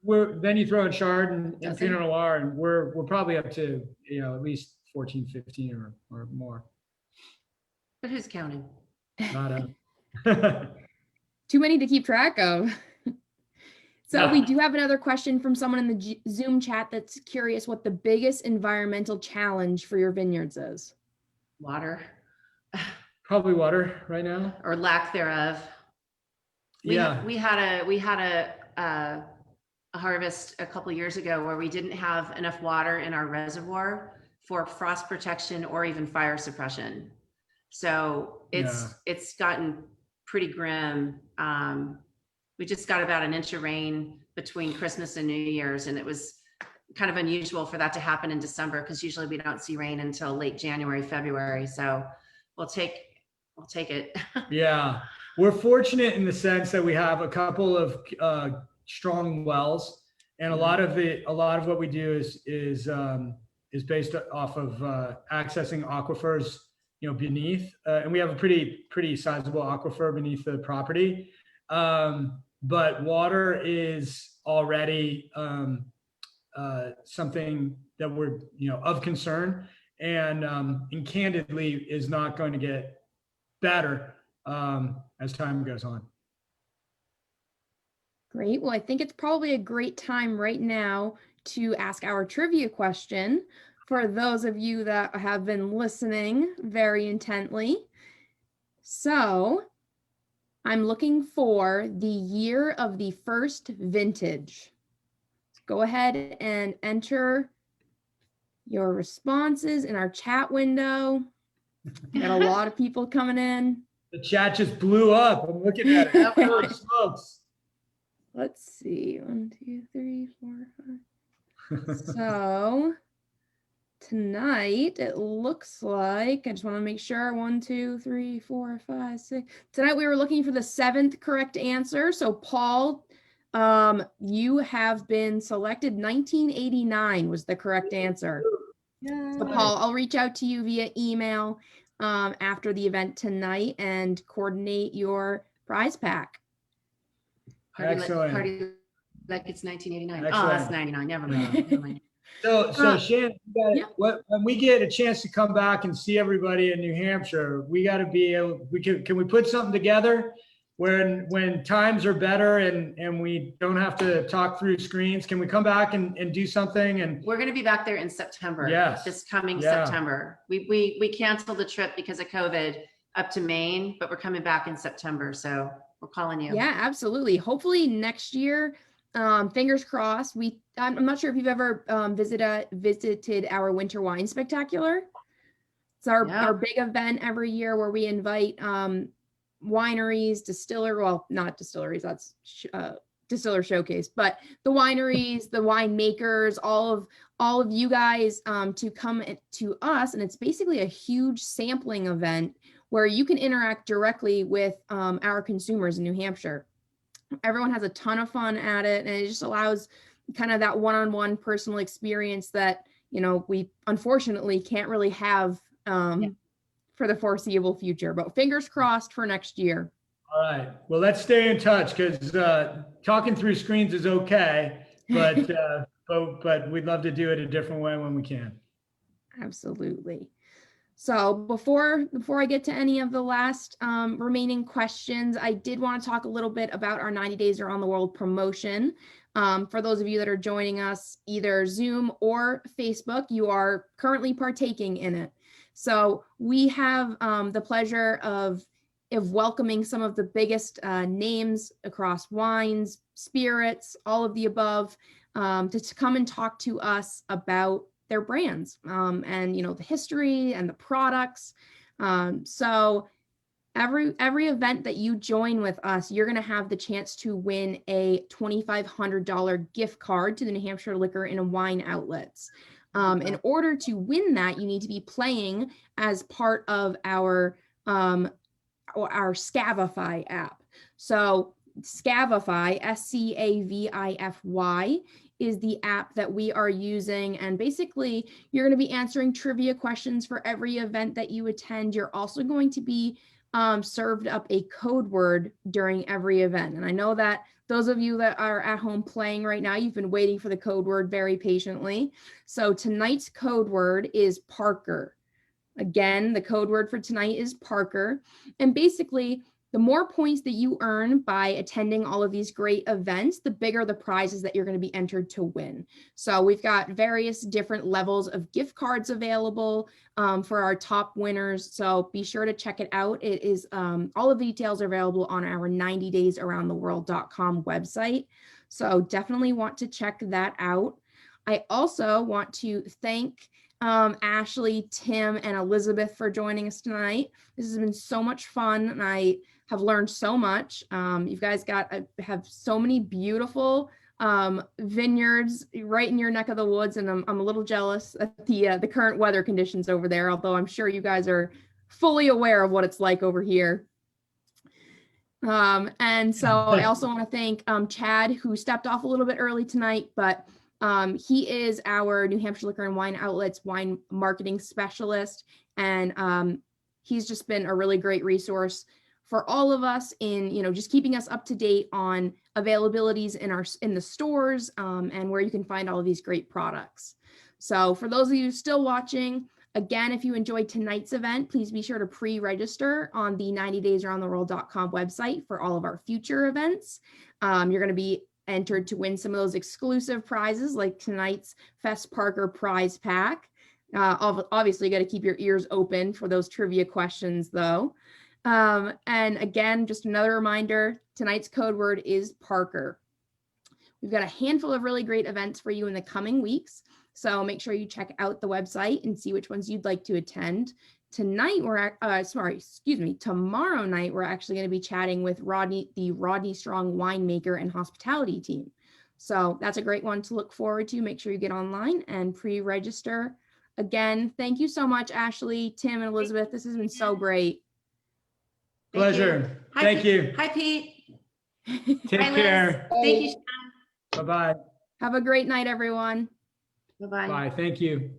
then you throw in Chard and That's Pinot it. Noir, and we're probably up to, at least 14, 15 or more. But who's counting? Not a. Too many to keep track of. So Yeah. we do have another question from someone in the Zoom chat that's curious what the biggest environmental challenge for your vineyards is. Water Probably water right now. or lack thereof. We had a harvest a couple years ago where we didn't have enough water in our reservoir for frost protection or even fire suppression. So it's gotten pretty grim. We just got about an inch of rain between Christmas and New Year's, and it was kind of unusual for that to happen in December because usually we don't see rain until late January, February. So we'll take it. Yeah, we're fortunate in the sense that we have a couple of strong wells, and a lot of what we do is based off of accessing aquifers, beneath, and we have a pretty sizable aquifer beneath the property. But water is already something that we're, of concern, and candidly is not going to get better as time goes on. Great. Well, I think it's probably a great time right now to ask our trivia question for those of you that have been listening very intently. So I'm looking for the year of the first vintage. Go ahead and enter your responses in our chat window. Got a lot of people coming in. The chat just blew up. I'm looking at it. Holy smokes. Let's see. 1, 2, 3, 4, 5. So tonight it looks like, I just want to make sure, 1, 2, 3, 4, 5, 6. Tonight we were looking for the 7th correct answer. So Paul, you have been selected. 1989 was the correct answer. So Paul, I'll reach out to you via email after the event tonight and coordinate your prize pack. Excellent. Party like it's 1989. Excellent. Oh, that's 99. Never mind. So Shannon, yeah. when we get a chance to come back and see everybody in New Hampshire, we got to be able. Can we put something together when times are better and we don't have to talk through screens, can we come back and do something? And We're going to be back there in September. Yes. This coming Yeah. September. We canceled the trip because of COVID up to Maine, but we're coming back in September. So we're calling you. Yeah, absolutely. Hopefully next year, fingers crossed. I'm not sure if you've ever visited our Winter Wine Spectacular. It's our big event every year where we invite wineries, not distilleries, that's distiller showcase, but the wineries, the winemakers, all of you guys to come to us. And it's basically a huge sampling event where you can interact directly with our consumers in New Hampshire. Everyone has a ton of fun at it, and it just allows kind of that one-on-one personal experience that, we unfortunately can't really have for the foreseeable future, but fingers crossed for next year. all right, well, let's stay in touch, because talking through screens is okay, but we'd love to do it a different way when we can. Absolutely. So before I get to any of the last remaining questions, I did want to talk a little bit about our 90 Days Around the World promotion. For those of you that are joining us either Zoom or Facebook, you are currently partaking in it. So we have the pleasure of welcoming some of the biggest names across wines, spirits, all of the above, to come and talk to us about their brands and the history and the products. So every event that you join with us, you're going to have the chance to win a $2,500 gift card to the New Hampshire Liquor and Wine Outlets. In order to win that, you need to be playing as part of our Scavify app. So Scavify, Scavify, is the app that we are using. And basically, you're going to be answering trivia questions for every event that you attend. You're also going to be served up a code word during every event. And I know that those of you that are at home playing right now, you've been waiting for the code word very patiently. So tonight's code word is Parker. Again, the code word for tonight is Parker. And basically, the more points that you earn by attending all of these great events, the bigger the prizes that you're going to be entered to win. So we've got various different levels of gift cards available for our top winners. So be sure to check it out. It is all of the details are available on our 90daysaroundtheworld.com website. So definitely want to check that out. I also want to thank Ashley, Tim, and Elizabeth for joining us tonight. This has been so much fun, and I have learned so much. You guys have so many beautiful vineyards right in your neck of the woods, and I'm a little jealous at the current weather conditions over there, although I'm sure you guys are fully aware of what it's like over here. And so I also want to thank Chad, who stepped off a little bit early tonight, but he is our New Hampshire Liquor and Wine Outlets wine marketing specialist, and he's just been a really great resource for all of us in just keeping us up to date on availabilities in the stores and where you can find all of these great products. So for those of you still watching, again, if you enjoyed tonight's event, please be sure to pre-register on the 90daysaroundtheworld.com website for all of our future events. You're going to be entered to win some of those exclusive prizes like tonight's Fess Parker prize pack. Obviously, you got to keep your ears open for those trivia questions though. And again, just another reminder, tonight's code word is Parker. We've got a handful of really great events for you in the coming weeks. So make sure you check out the website and see which ones you'd like to attend. Tomorrow night, we're actually going to be chatting with the Rodney Strong winemaker and hospitality team. So that's a great one to look forward to. Make sure you get online and pre-register. Again, thank you so much, Ashley, Tim, and Elizabeth. This has been so great. Pleasure. Thank you. Hi, Pete. Take care. Thank you, Sean. Bye-bye. Have a great night, everyone. Bye-bye. Bye. Thank you.